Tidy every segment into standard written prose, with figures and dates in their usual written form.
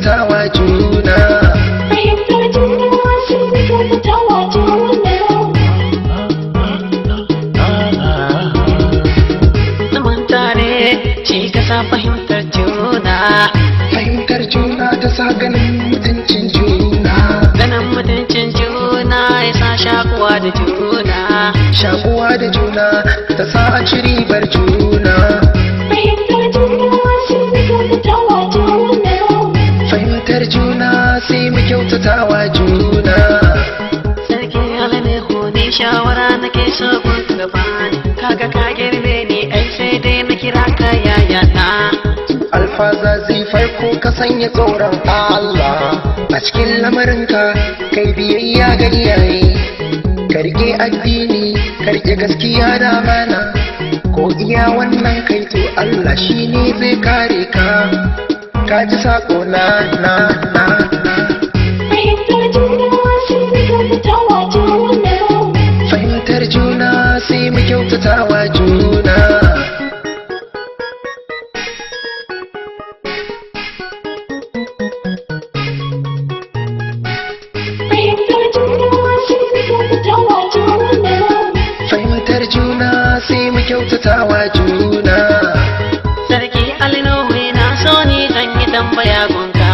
kyautatawa juna. Fahimtar juna sai mu kyautatawa juna. Zaman tare shi ka sa fahimtar juna. Fahimtar juna ta sa ganin mutuncin juna. Ganin mutuncin juna ya sa shakuwa da juna. Shakuwa da juna ta sa a ci ribar juna. Fahimtar juna sai mu kyautatawa juna. Fahimtar juna sai mu kyautatawa juna. Sarki Alalehu ne shawara nake so kun gaba. Kaga ka girme ni ai sai dai na kira ka yayana. Alfaza zai farko ka sanya tsoron Allah a cikin lamarinka, kai biyayya ga iyaye, ka rike addini, ka rike gaskiya da amana. Ko iya wannan kai to Allah shine zai kare ka. Ka ji sako na. Fahimtar juna sai mu kyautatawa juna. Fahimtar juna sai mu kyautatawa juna. Fahimtar juna sai mu kyautatawa juna. Fahimtar juna sai mu kyautatawa juna. Sarki Alalehu na so ni zan yi tambaya gunka.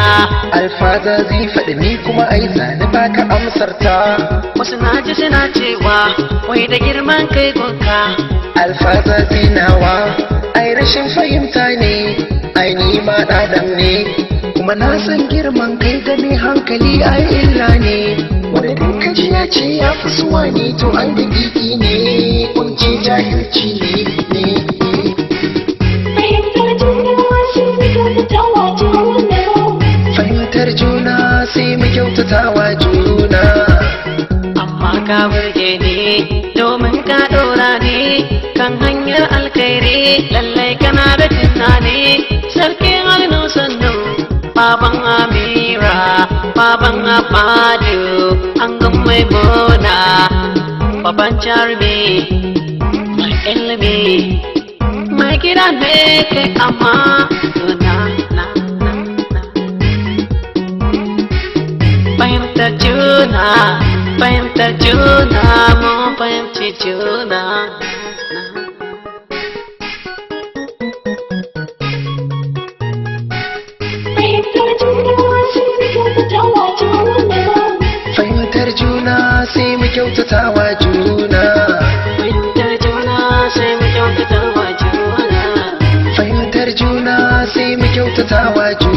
Alfaza zai faɗi ni kuma ai zani baka amsar ta. Wasu na ji suna cewa wai da girman kai gunka. Alfaza zinawa ai rashin fahimta ne, ai ni ma ɗaɗam ne, kuma na san girman kai ga mai hankali ai illa ne. Wanda duk kaji ya ce ya fi suwa ne to an da gigi ne, kunci jahilci ne. Fahimtar juna sai mu kyautatawa juna. Fahimtar juna sai mu kyautatawa juna. Amma ka burge ni domin ka ɗora ni kan hanyar alkhairi, lallai kana da tunani. Sarkin Alinu sannu, baban Amira, baban Amadu, angon Maimuna, baban Jarumi, mai ilimi, mai gida ne kai amma na. Fahimtar juna, fahimtar juna, mun fahimci juna. Fahimtar juna sai mu kyautatawa juna. Fahimtar juna sai mu kyautatawa juna. Fahimtar juna sai mu kyautata wa juna. Fahimtar juna sai mu kyautatawa juna.